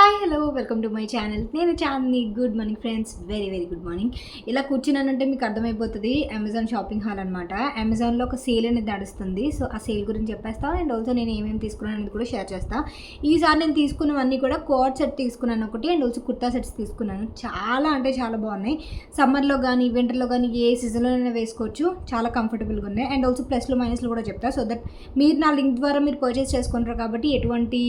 Hi hello welcome to my channel. నేను Chandini. Good morning friends, very very good morning. ఇలా కూర్చున్నానంటే మీకు అర్థమైపోతుంది అమెజాన్ షాపింగ్ హాల్ అనమాట. అమెజాన్లో ఒక సేల్ అనేది నడుస్తుంది. సో ఆ సేల్ గురించి చెప్పేస్తా అండ్ ఆల్సో నేను ఏమేమి తీసుకున్నాను అనేది కూడా షేర్ చేస్తాను. ఈసారి నేను తీసుకున్నవన్నీ కూడా కోట్ సెట్ తీసుకున్నాను ఒకటి అండ్ ఆల్సో కుర్తా సెట్స్ తీసుకున్నాను. చాలా అంటే చాలా బాగున్నాయి. సమ్మర్లో కానీ వింటర్లో కానీ ఏ సీజన్లోనైనా వేసుకోవచ్చు. చాలా కంఫర్టబుల్గా ఉన్నాయి అండ్ ఆల్సో ప్లస్లు మైనస్లు కూడా చెప్తా. సో దట్ మీరు నా లింక్ ద్వారా మీరు పర్చేస్ చేసుకుంటారు కాబట్టి ఎటువంటి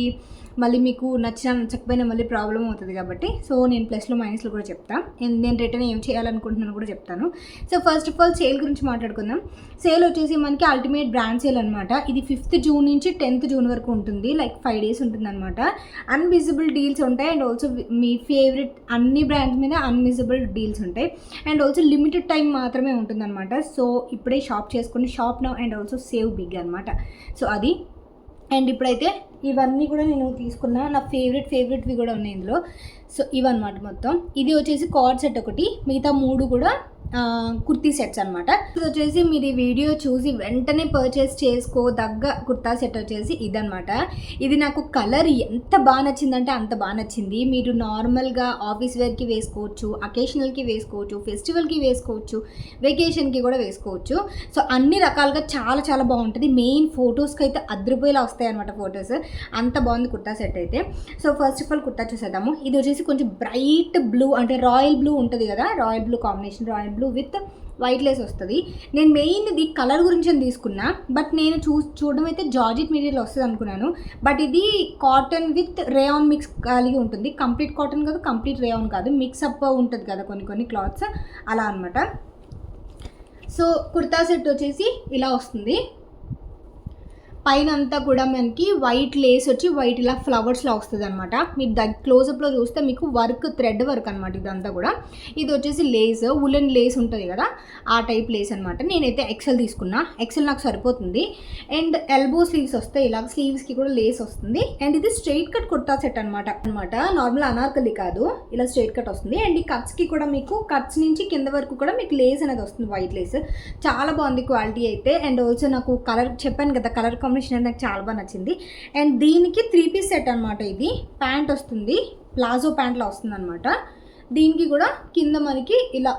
మళ్ళీ మీకు నచ్చకపోయినా మళ్ళీ ప్రాబ్లం అవుతుంది కాబట్టి సో నేను ప్లస్లో మైనస్లో కూడా చెప్తాను. నేను రిటర్న్ ఏం చేయాలనుకుంటున్నాను కూడా చెప్తాను. So first of all sale గురించి మాట్లాడుకుందాం. సేల్ వచ్చేసి మనకి అల్టిమేట్ బ్రాండ్ సేల్ అనమాట. ఇది 5th జూన్ నుంచి 10th జూన్ వరకు ఉంటుంది. లైక్ 5 days ఉంటుంది అనమాట. అన్విజిబుల్ డీల్స్ ఉంటాయి అండ్ ఆల్సో మీ ఫేవరెట్ అన్ని బ్రాండ్స్ మీద అన్విజిబుల్ డీల్స్ ఉంటాయి అండ్ ఆల్సో లిమిటెడ్ టైం మాత్రమే ఉంటుంది అనమాట. సో ఇప్పుడే షాప్ చేసుకుని shop now and also save big అనమాట. సో అది అండ్ ఇప్పుడైతే ఇవన్నీ కూడా నేను తీసుకున్నా. నా ఫేవరెట్వి కూడా ఉన్నాయి ఇందులో. సో ఇవన్నమాట మొత్తం. ఇది వచ్చేసి కార్డ్ సెట్ ఒకటి, మిగతా 3 కూడా కుర్తీ సెట్స్ అనమాట. ఇది వచ్చేసి మీరు ఈ వీడియో చూసి వెంటనే పర్చేస్ చేసుకోదగ్గ కుర్తా సెట్ వచ్చేసి ఇదనమాట. ఇది నాకు కలర్ ఎంత బాగా నచ్చిందంటే అంత బాగా నచ్చింది. మీరు నార్మల్గా ఆఫీస్ వేర్కి వేసుకోవచ్చు, అకేషనల్కి వేసుకోవచ్చు, ఫెస్టివల్కి వేసుకోవచ్చు, వెకేషన్కి కూడా వేసుకోవచ్చు. సో అన్ని రకాలుగా చాలా చాలా బాగుంటుంది. మెయిన్ ఫొటోస్కి అయితే అద్రిపోయేలా వస్తాయి అనమాట ఫొటోస్. అంత బాగుంది కుర్తా సెట్ అయితే. So first of all kurta చూసేద్దాము. ఇది వచ్చేసి కొంచెం బ్రైట్ బ్లూ అంటే రాయల్ బ్లూ ఉంటుంది కదా, royal blue combination, royal blue with white Lay's వస్తుంది. నేను మెయిన్ ఇది కలర్ గురించి తీసుకున్నా, బట్ నేను చూడడం అయితే జార్జెట్ మెటీరియల్ వస్తుంది అనుకున్నాను. బట్ ఇది కాటన్ విత్ రేయాన్ మిక్స్ కలిగి ఉంటుంది. కంప్లీట్ కాటన్ కాదు, కంప్లీట్ రేయాన్ కాదు, మిక్సప్ ఉంటుంది కదా కొన్ని క్లాత్స్, అలా అనమాట. సో కుర్తా సెట్ వచ్చేసి ఇలా వస్తుంది. పైన అంతా కూడా మనకి వైట్ లేస్ వచ్చి వైట్ ఇలా ఫ్లవర్స్లా వస్తుంది అనమాట. మీరు క్లోజప్లో చూస్తే మీకు వర్క్ థ్రెడ్ వర్క్ అనమాట ఇదంతా కూడా. ఇది వచ్చేసి లేస్, ఉలెన్ లేస్ ఉంటుంది కదా, ఆ టైప్ లేస్ అనమాట. నేనైతే ఎక్సెల్ తీసుకున్నా. ఎక్సెల్ నాకు సరిపోతుంది. అండ్ ఎల్బో స్లీవ్స్ వస్తాయి, ఇలాగ స్లీవ్స్కి కూడా లేస్ వస్తుంది. అండ్ ఇది స్ట్రైట్ కట్ కుర్తా సెట్ అనమాట. నార్మల్ అనార్కలి కాదు, ఇలా స్ట్రైట్ కట్ వస్తుంది. అండ్ ఈ కట్స్కి కూడా మీకు కట్స్ నుంచి కింద వరకు కూడా మీకు లేస్ అనేది వస్తుంది, వైట్ లేస్. చాలా బాగుంది క్వాలిటీ అయితే. అండ్ ఆల్సో నాకు కలర్ చెప్పాను కదా, కలర్ కాంబినేషన్ నాకు చాలా బాగా నచ్చింది. అండ్ దీనికి 3 piece సెట్ అనమాట. ఇది ప్యాంట్ వస్తుంది, ప్లాజో ప్యాంట్లో వస్తుంది అనమాట. దీనికి కూడా కింద మనకి ఇలా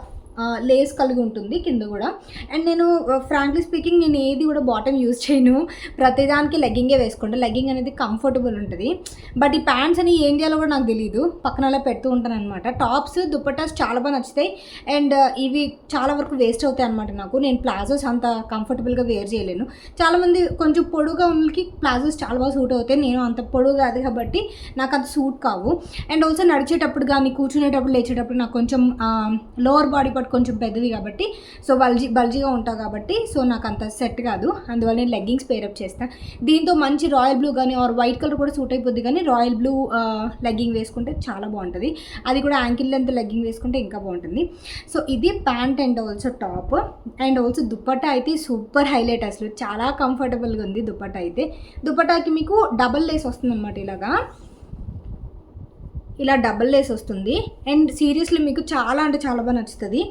లేస్ కలిగి ఉంటుంది కింద కూడా. అండ్ నేను ఫ్రాంక్లీ స్పీకింగ్ నేను ఏది కూడా బాటమ్ యూజ్ చేయను, ప్రతిదానికి లెగ్గింగే వేసుకుంటాను. లెగ్గింగ్ అనేది కంఫర్టబుల్ ఉంటుంది. బట్ ఈ ప్యాంట్స్ అని ఏం చేయాలో కూడా నాకు తెలియదు, పక్కన అలా పెడుతూ ఉంటాను అనమాట. టాప్స్ దుపట్టాస్ చాలా బాగా నచ్చుతాయి అండ్ ఇవి చాలా వరకు వేస్ట్ అవుతాయి అనమాట నాకు. నేను ప్లాజోస్ అంత కంఫర్టబుల్గా వేర్ చేయలేను. చాలామంది కొంచెం పొడుగా ఉన్నకి ప్లాజోస్ చాలా బాగా సూట్ అవుతాయి. నేను అంత పొడుగు కాదు కాబట్టి నాకు అంత సూట్ కావు. అండ్ ఆల్సో నడిచేటప్పుడు కానీ కూర్చునేటప్పుడు లేచేటప్పుడు నాకు కొంచెం లోవర్ బాడీ పార్ట్ కొంచెం పెద్దది కాబట్టి, సో బల్జీగా ఉంటా కాబట్టి సో నాకు అంత సెట్ కాదు. అందువల్ల నేను లెగ్గింగ్స్ పేరప్ చేస్తాను. దీంతో మంచి రాయల్ బ్లూ కానీ ఆర్ వైట్ కలర్ కూడా సూట్ అయిపోద్ది, కానీ రాయల్ బ్లూ లెగ్గింగ్ వేసుకుంటే చాలా బాగుంటుంది. అది కూడా యాంకిల్ లెంత్ లెగ్గింగ్ వేసుకుంటే ఇంకా బాగుంటుంది. సో ఇది pant and also top. And also dupatta అయితే సూపర్ హైలైట్, అసలు చాలా కంఫర్టబుల్గా ఉంది దుపట్టా అయితే. దుపట్టాకి మీకు డబల్ లేస్ వస్తుంది అనమాట, ఇలా డబల్ లేస్ వస్తుంది. అండ్ సీరియస్లీ మీకు చాలా అంటే చాలా బాగా నచ్చుతుంది.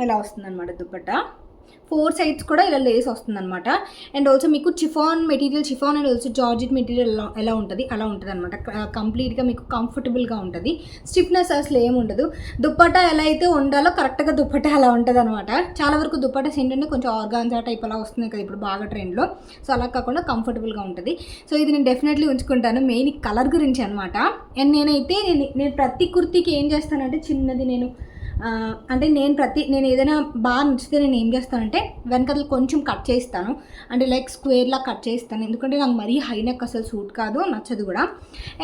ఇలా వస్తుంది అనమాట దుపట్టా. 4 sides కూడా ఇలా లేస్ వస్తుంది అనమాట. అండ్ ఆల్సో మీకు chiffon material, chiffon and also georgette material ఎలా ఉంటుంది అలా ఉంటుంది అనమాట. కంప్లీట్గా మీకు కంఫర్టబుల్గా ఉంటుంది. స్టిఫ్నెస్ అసలు ఏమి ఉండదు. దుపట్టా ఎలా అయితే ఉండాలో కరెక్ట్గా దుపట్టా అలా ఉంటుంది అనమాట. చాలా వరకు దుపట్టాస్ ఏంటంటే కొంచెం ఆర్గాన్జా టైప్ అలా వస్తుంది కదా ఇప్పుడు బాగా ట్రెండ్లో. సో అలా కాకుండా కంఫర్టబుల్గా ఉంటుంది. సో ఇది నేను డెఫినెట్లీ ఉంచుకుంటాను. మెయిన్ కలర్ గురించి అనమాట. అండ్ నేను ప్రతి కుర్తీకి ఏం చేస్తానంటే చిన్నది అంటే నేను ఏదైనా బాగా నచ్చితే నేను ఏం చేస్తానంటే వెనకలు కొంచెం కట్ చేస్తాను, అంటే లైక్ స్క్వేర్లా కట్ చేస్తాను. ఎందుకంటే నాకు మరీ హై నెక్ అసలు సూట్ కాదు, నచ్చదు కూడా.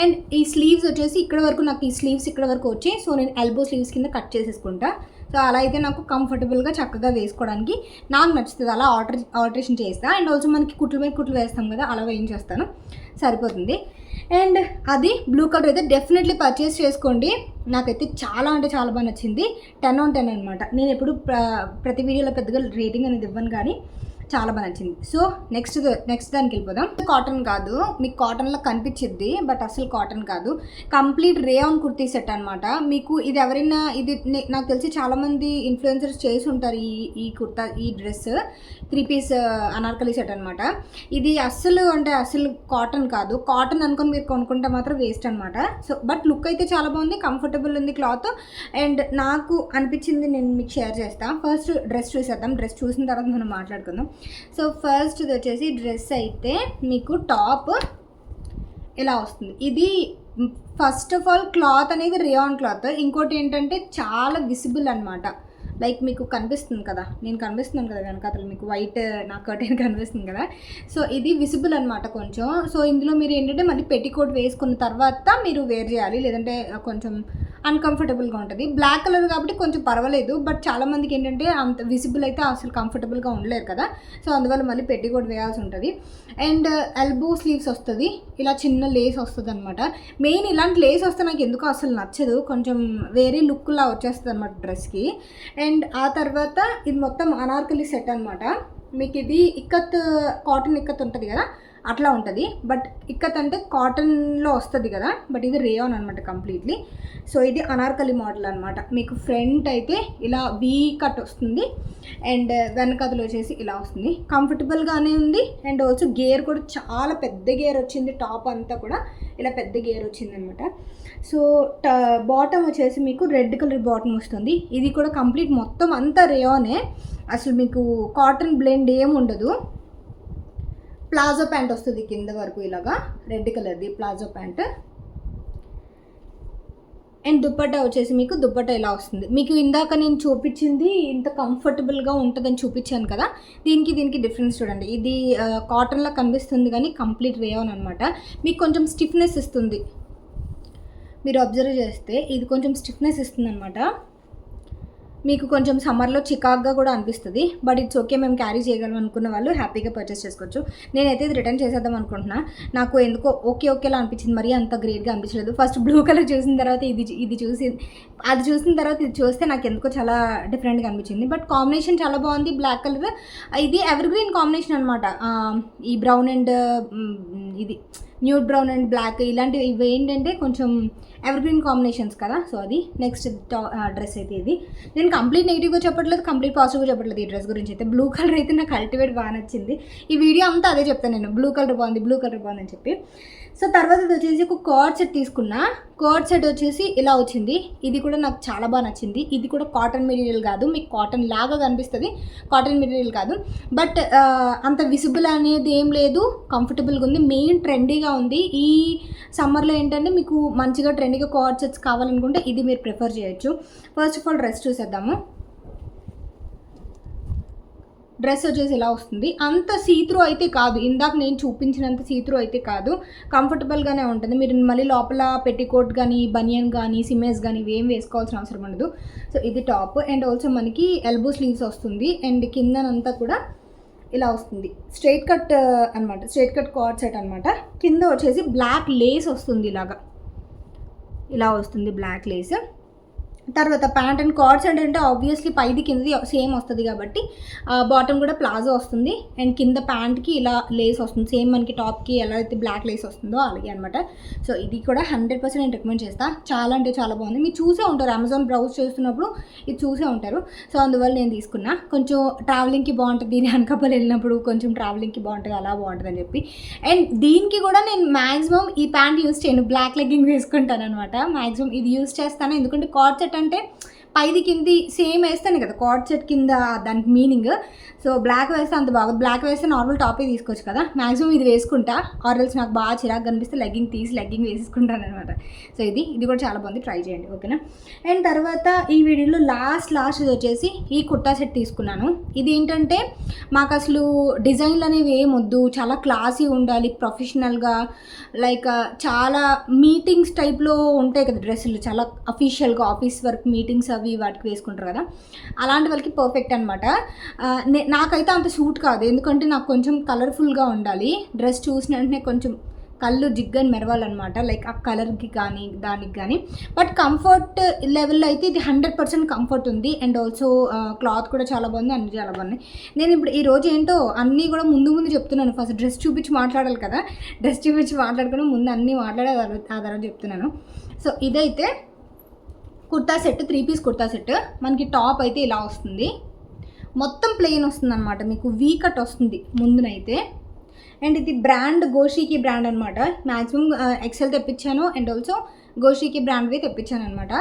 అండ్ ఈ స్లీవ్స్ వచ్చేసి ఇక్కడ వరకు, నాకు ఈ స్లీవ్స్ ఇక్కడ వరకు వచ్చి సో నేను ఎల్బో స్లీవ్స్ కింద కట్ చేసేసుకుంటా. సో అలా అయితే నాకు కంఫర్టబుల్గా చక్కగా వేసుకోవడానికి నాకు నచ్చుతుంది. అలా ఆల్టరేషన్ చేస్తాను. అండ్ ఆల్సో మనకి కుట్లు మీద కుట్లు వేస్తాం కదా, అలా వేయించేస్తాను, సరిపోతుంది. అండ్ అది బ్లూ కలర్ అయితే డెఫినెట్లీ పర్చేస్ చేసుకోండి. నాకైతే చాలా అంటే చాలా బాగా నచ్చింది. 10 on 10 అనమాట. నేను ఎప్పుడు ప్రతి వీడియోలో పెద్దగా రేటింగ్ అనేది ఇవ్వను, కానీ చాలా బాగా నచ్చింది. సో నెక్స్ట్ దానికి వెళ్ళిపోదాం. కాటన్ కాదు, మీకు కాటన్లో కనిపించిద్ది బట్ అసలు కాటన్ కాదు, కంప్లీట్ రేయాన్ కుర్తీ సెట్ అనమాట. మీకు ఇది ఎవరైనా ఇది నాకు తెలిసి చాలామంది ఇన్ఫ్లుయెన్సర్స్ చేసి ఉంటారు ఈ కుర్తా, ఈ డ్రెస్ 3 పీస్ అనార్కలి సెట్ అనమాట. ఇది అస్సలు కాటన్ కాదు. కాటన్ అనుకుని మీరు కొనుక్కుంటే మాత్రం వేస్ట్ అనమాట. సో బట్ లుక్ అయితే చాలా బాగుంది, కంఫర్టబుల్ ఉంది క్లాత్. అండ్ నాకు అనిపించింది నేను మీకు షేర్ చేస్తాను. ఫస్ట్ డ్రెస్ చూసేద్దాం, డ్రెస్ చూసిన తర్వాత మనం మాట్లాడుకుందాం. సో ఫస్ట్ ఇది వచ్చేసి డ్రెస్ అయితే మీకు టాప్ ఇలా వస్తుంది. ఇది ఫస్ట్ ఆఫ్ ఆల్ క్లాత్ అనేది రేయాన్ క్లాత్. ఇంకోటి ఏంటంటే చాలా విజిబుల్ అనమాట. లైక్ మీకు కనిపిస్తుంది కదా, నేను కనిపిస్తున్నాను కదా వెనకాతలు, మీకు వైట్ నా కర్టెన్ కనిపిస్తుంది కదా. సో ఇది విజిబుల్ అనమాట కొంచెం. సో ఇందులో మీరు ఏంటంటే మళ్ళీ పెట్టికోట్ వేసుకున్న తర్వాత మీరు వేర్ చేయాలి, లేదంటే కొంచెం అన్కంఫర్టబుల్గా ఉంటుంది. బ్లాక్ కలర్ కాబట్టి కొంచెం పర్వాలేదు, బట్ చాలామందికి ఏంటంటే అంత విజిబుల్ అయితే అసలు కంఫర్టబుల్గా ఉండలేరు కదా. సో అందువల్ల మళ్ళీ పెట్టికోట్ వేయాల్సి ఉంటుంది. అండ్ ఎల్బో స్లీవ్స్ వస్తుంది, ఇలా చిన్న లేస్ వస్తుంది అనమాట. మెయిన్ ఇలాంటి లేస్ వస్తే నాకు ఎందుకు అసలు నచ్చదు, కొంచెం వేరే లుక్లా వచ్చేస్తుంది అనమాట డ్రెస్కి. అండ్ ఆ తర్వాత ఇది మొత్తం అనార్కలి సెట్ అనమాట. మీకు ఇది ఇక్కత్, కాటన్ ఇక్కత్ ఉంటుంది కదా అట్లా ఉంటుంది, బట్ ఇక్కత్ అంటే కాటన్లో వస్తుంది కదా, బట్ ఇది రేయాన్ అనమాట కంప్లీట్లీ. సో ఇది అనార్కలి మోడల్ అనమాట. మీకు ఫ్రంట్ అయితే ఇలా వీ కట్ వస్తుంది అండ్ వెనకదలు వచ్చేసి ఇలా వస్తుంది. కంఫర్టబుల్గానే ఉంది. అండ్ ఆల్సో గేర్ కూడా చాలా పెద్ద గేర్ వచ్చింది, టాప్ అంతా కూడా ఇలా పెద్ద గేర్ వచ్చింది అనమాట. సో బాటమ్ వచ్చేసి మీకు రెడ్ కలర్ బాటమ్ వస్తుంది. ఇది కూడా కంప్లీట్ మొత్తం అంతా రేయానే, అసలు మీకు కాటన్ బ్లెండ్ ఏం ఉండదు. ప్లాజో ప్యాంట్ వస్తుంది కింద వరకు ఇలాగా, రెడ్ కలర్ది ప్లాజో ప్యాంట్. అండ్ దుప్పట్టా వచ్చేసి మీకు దుప్పట్టా ఇలా వస్తుంది. మీకు ఇందాక నేను చూపించింది ఇంత కంఫర్టబుల్గా ఉంటుందని చూపించాను కదా, దీనికి డిఫరెన్స్ చూడండి. ఇది కాటన్లా కనిపిస్తుంది కానీ కంప్లీట్ రేయాన్ అనమాట. మీకు కొంచెం స్టిఫ్నెస్ ఇస్తుంది, మీరు అబ్జర్వ్ చేస్తే ఇది కొంచెం స్టిఫ్నెస్ ఇస్తుంది అనమాట. మీకు కొంచెం సమ్మర్లో చికాక్గా కూడా అనిపిస్తుంది, బట్ ఇట్స్ ఓకే, మేము క్యారీ చేయగలం అనుకున్న వాళ్ళు హ్యాపీగా పర్చేస్ చేసుకోవచ్చు. నేనైతే ఇది రిటర్న్ చేసేద్దాం అనుకుంటున్నా. నాకు ఎందుకో ఓకేలా అనిపించింది, మరీ అంత గ్రేట్గా అనిపించలేదు. ఫస్ట్ బ్లూ కలర్ చూసిన తర్వాత అది చూసిన తర్వాత ఇది చూస్తే నాకు ఎందుకో చాలా డిఫరెంట్గా అనిపించింది. బట్ కాంబినేషన్ చాలా బాగుంది, బ్లాక్ కలర్. ఇది ఎవర్ గ్రీన్ కాంబినేషన్ అనమాట. ఈ బ్రౌన్ అండ్ ఇది న్యూడ్ బ్రౌన్ అండ్ బ్లాక్ ఇలాంటివి ఇవి ఏంటంటే కొంచెం ఎవర్ గ్రీన్ కాంబినేషన్స్ కదా. సో అది నెక్స్ట్ డ్రెస్ అయితే ఇది. నేను కంప్లీట్ నెగిటివ్గా చెప్పట్లేదు, కంప్లీట్ పాజిటివ్గా చెప్పట్లేదు. ఈ డ్రెస్ గురించి అయితే బ్లూ కలర్ అయితే నాకు అల్టిమేట్ బాగా నచ్చింది. ఈ వీడియో అంతా అదే చెప్తాను నేను, బ్లూ కలర్ బాగుంది అని చెప్పి. సో తర్వాత ఇది వచ్చేసి ఒక కార్డ్ సెట్ తీసుకున్నా. కార్డ్ సెట్ వచ్చేసి ఇలా వచ్చింది. ఇది కూడా నాకు చాలా బాగా నచ్చింది. ఇది కూడా కాటన్ మెటీరియల్ కాదు, మీకు కాటన్ లాగా కనిపిస్తుంది, కాటన్ మెటీరియల్ కాదు, బట్ అంత విజిబుల్ అనేది ఏం లేదు, కంఫర్టబుల్గా ఉంది, మెయిన్ ట్రెండీగా ఉంది. ఈ సమ్మర్లో ఏంటంటే మీకు మంచిగా ట్రెండీగా కార్డ్ సెట్స్ కావాలనుకుంటే ఇది మీరు ప్రిఫర్ చేయొచ్చు. ఫస్ట్ ఆఫ్ ఆల్ డ్రెస్ చూసేద్దాము. డ్రెస్ వచ్చేసి ఇలా వస్తుంది. అంత సీత్రూ అయితే కాదు, ఇందాక నేను చూపించినంత సీత్రూ అయితే కాదు, కంఫర్టబుల్గానే ఉంటుంది. మీరు మళ్ళీ లోపల పెట్టికోట్ కానీ బనియన్ కానీ సిమేస్ కానీ ఇవేం వేసుకోవాల్సిన అవసరం ఉండదు. సో ఇది టాప్. అండ్ ఆల్సో మనకి ఎల్బో స్లీవ్స్ వస్తుంది. అండ్ కిందనంతా కూడా ఇలా వస్తుంది, స్ట్రైట్ కట్ అనమాట, స్ట్రైట్ కట్ కార్డ్ సెట్ అనమాట. కింద వచ్చేసి బ్లాక్ లేస్ వస్తుంది, ఇలా వస్తుంది బ్లాక్ లేస్. తర్వాత ప్యాంట్ అండ్ కార్డ్స్ అంటే ఆబ్వియస్లీ పైది కిందది సేమ్ వస్తుంది కాబట్టి బాటమ్ కూడా ప్లాజో వస్తుంది. అండ్ కింద ప్యాంట్కి ఇలా లేస్ వస్తుంది, సేమ్ మనకి టాప్కి ఎలా అయితే బ్లాక్ లేస్ వస్తుందో అలాగే అనమాట. సో ఇది కూడా 100% నేను రికమెండ్ చేస్తాను. చాలా అంటే చాలా బాగుంది. మీరు చూసే ఉంటారు, అమెజాన్ బ్రౌజ్ చేస్తున్నప్పుడు ఇది చూసే ఉంటారు. సో అందువల్ల నేను తీసుకున్నా. కొంచెం ట్రావెలింగ్కి బాగుంటుంది, అనకాపల్లి వెళ్ళినప్పుడు కొంచెం ట్రావెలింగ్కి బాగుంటుంది, అలా బాగుంటుంది అని చెప్పి. అండ్ దీనికి కూడా నేను మ్యాక్సిమం ఈ ప్యాంట్ యూస్ చేయను, బ్లాక్ లెగ్గింగ్ వేసుకుంటాను అనమాట. మ్యాక్సిమం ఇది యూస్ చేస్తాను, ఎందుకంటే కార్డ్ సెట్ అంటే పైది కింది సేమ్ వేస్తాను కదా, కార్డ్ సెట్ కింద దానికి మీనింగ్. సో బ్లాక్ వేస్తే అంత బాగుంది, బ్లాక్ వేస్తే నార్మల్ టాపే తీసుకోవచ్చు కదా. మ్యాక్సిమం ఇది వేసుకుంటా, ఆర్ఎల్స్ నాకు బాగా చిరాకు కనిపిస్తే లెగ్గింగ్ వేసేసుకుంటాను అనమాట. సో ఇది కూడా చాలా బాగుంది, ట్రై చేయండి ఓకేనా. అండ్ తర్వాత ఈ వీడియోలో లాస్ట్ ఇది వచ్చేసి ఈ కుర్తా సెట్ తీసుకున్నాను. ఇది ఏంటంటే మాకు అసలు డిజైన్లు అనేవి ఏమొద్దు, చాలా క్లాసీ ఉండాలి, ప్రొఫెషనల్గా, లైక్ చాలా మీటింగ్స్ టైప్లో ఉంటాయి కదా డ్రెస్సులు, చాలా అఫీషియల్గా ఆఫీస్ వర్క్ మీటింగ్స్ అవి వాటికి వేసుకుంటారు కదా, అలాంటి వాళ్ళకి పర్ఫెక్ట్ అనమాట. నాకైతే అంత సూట్ కాదు, ఎందుకంటే నాకు కొంచెం కలర్ఫుల్గా ఉండాలి. డ్రెస్ చూసిన వెంటనే కొంచెం కళ్ళు జిగ్గని మెరవాలన్నమాట, లైక్ ఆ కలర్కి కానీ దానికి కానీ. బట్ కంఫర్ట్ లెవెల్లో అయితే ఇది 100% కంఫర్ట్ ఉంది. అండ్ ఆల్సో క్లాత్ కూడా చాలా బాగుంది, అన్నీ చాలా బాగున్నాయి. నేను ఇప్పుడు ఈరోజు ఏంటో అన్నీ కూడా ముందు చెప్తున్నాను. ఫస్ట్ డ్రెస్ చూపించి మాట్లాడాలి కదా, డ్రెస్ చూపించి మాట్లాడుకుని ముందు అన్నీ మాట్లాడే ఆ తర్వాత చెప్తున్నాను. సో ఇదైతే kurta set, 3 piece kurta set. మనకి టాప్ అయితే ఇలా వస్తుంది, మొత్తం ప్లెయిన్ వస్తుంది అనమాట, మీకు వీ కట్ వస్తుంది ముందునైతే. అండ్ ఇది బ్రాండ్ గోషికి బ్రాండ్ అనమాట. మ్యాక్సిమం ఎక్సెల్ తెప్పించాను అండ్ ఆల్సో గోషికి బ్రాండ్వి తెప్పించాను అనమాట.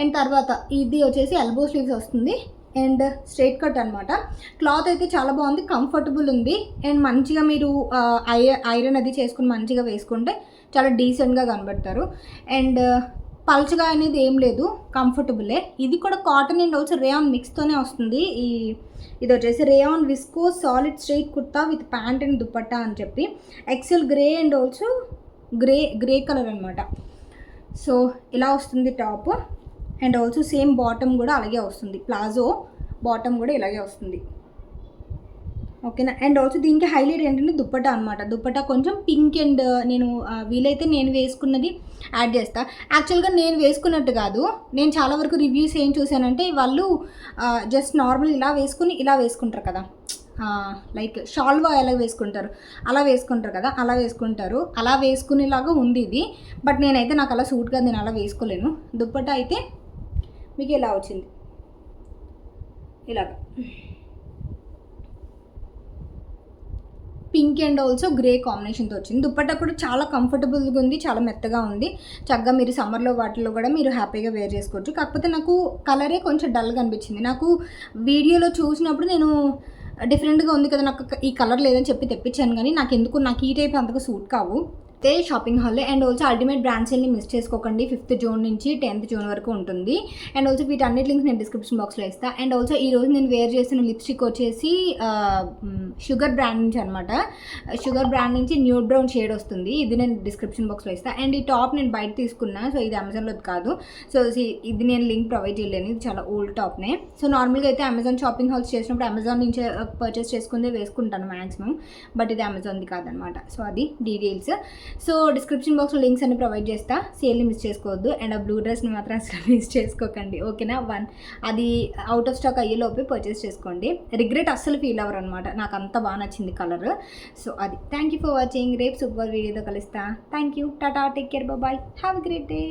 అండ్ తర్వాత ఇది వచ్చేసి ఎల్బో స్లీవ్స్ వస్తుంది అండ్ స్ట్రైట్ కట్ అనమాట. క్లాత్ అయితే చాలా బాగుంది, కంఫర్టబుల్ ఉంది. అండ్ మంచిగా మీరు ఐరన్ అది చేసుకుని మంచిగా వేసుకుంటే చాలా డీసెంట్గా కనబడతారు. అండ్ పల్చగా అనేది ఏం లేదు, కంఫర్టబులే. ఇది కూడా కాటన్ అండ్ ఆల్సో రేయాన్ మిక్స్తోనే వస్తుంది. ఇది వచ్చేసి rayon viscose solid straight kurta with pant and dupatta అని చెప్పి excel grey and also grey colour అనమాట. సో ఇలా వస్తుంది top. And also same bottom కూడా అలాగే వస్తుంది, ప్లాజో బాటమ్ కూడా ఇలాగే వస్తుంది. ఓకేనా. అండ్ ఆల్సో దీనికి హైలైట్ ఏంటంటే దుప్పటా అనమాట. దుప్పటా కొంచెం పింక్ అండ్ నేను వీలైతే నేను వేసుకున్నది యాడ్ చేస్తా. యాక్చువల్గా నేను వేసుకున్నట్టు కాదు, నేను చాలా వరకు రివ్యూస్ ఏం చూసానంటే వాళ్ళు జస్ట్ నార్మల్ ఇలా వేసుకుని ఇలా వేసుకుంటారు కదా, లైక్ షాల్వా ఎలా వేసుకుంటారు అలా వేసుకుంటారు కదా, అలా వేసుకుంటారు. అలా వేసుకునేలాగా ఉంది ఇది. బట్ నేనైతే నాకు అలా సూట్ కాదు, నేను అలా వేసుకోలేను. దుప్పటా అయితే మీకు ఇలా వచ్చింది, ఇలాగా పింక్ అండ్ ఆల్సో గ్రే కాంబినేషన్తో వచ్చింది. దుపట్టా కూడా చాలా కంఫర్టబుల్గా ఉంది, చాలా మెత్తగా ఉంది. చక్కగా మీరు సమ్మర్లో వాటిలో కూడా మీరు హ్యాపీగా వేర్ చేసుకోవచ్చు. కాకపోతే నాకు కలరే కొంచెం డల్గా అనిపించింది. నాకు వీడియోలో చూసినప్పుడు నేను డిఫరెంట్గా ఉంది కదా, నాకు ఈ కలర్ లేదని చెప్పి తెప్పించాను, కానీ నాకు ఈ టైప్ అంతగా సూట్ కావు. అయితే shopping hall and also ultimate brand సేల్ని మిస్ చేసుకోకండి. 5th జూన్ నుంచి 10th జూన్ వరకు ఉంటుంది. అండ్ ఆల్సో వీటన్నిటి లింక్స్ నేను డిస్క్రిప్షన్ బాక్స్లో ఇస్తాను. అండ్ ఆల్సో ఈరోజు నేను వేర్ చేసిన లిప్స్టిక్ వచ్చేసి షుగర్ బ్రాండ్ నుంచి అనమాట. షుగర్ బ్రాండ్ నుంచి న్యూడ్ బ్రౌన్ షేడ్ వస్తుంది, ఇది నేను డిస్క్రిప్షన్ బాక్స్లో ఇస్తాను. అండ్ ఈ టాప్ నేను బయట తీసుకున్నా, సో ఇది అమెజాన్లో కాదు. సో ఇది నేను లింక్ ప్రొవైడ్ చేయలేను, ఇది చాలా ఓల్డ్ టాప్నే. సో నార్మల్గా అయితే అమెజాన్ షాపింగ్ హాల్స్ చేసినప్పుడు అమెజాన్ నుంచి పర్చేస్ చేసుకుందే వేసుకుంటాను మ్యాక్సిమం, బట్ ఇది అమెజాన్ది కాదనమాట. సో అది డీటెయిల్స్. సో డిస్క్రిప్షన్ బాక్స్లో లింక్స్ అన్ని ప్రొవైడ్ చేస్తా, సేల్ని మిస్ చేసుకోవద్దు. అండ్ ఆ బ్లూ డ్రెస్ని మాత్రం అసలు మిస్ చేసుకోకండి, ఓకేనా. అది అవుట్ ఆఫ్ స్టాక్ అయ్యేలోపే పర్చేస్ చేసుకోండి. రిగ్రెట్ అస్సలు ఫీల్ అవ్వరు అనమాట, నాకు అంత బాగా నచ్చింది కలర్. సో అది. Thank you for watching. రేపు సూపర్ వీడియోతో కలుస్తా. Thank you, Tata, take care, bye, have a great day.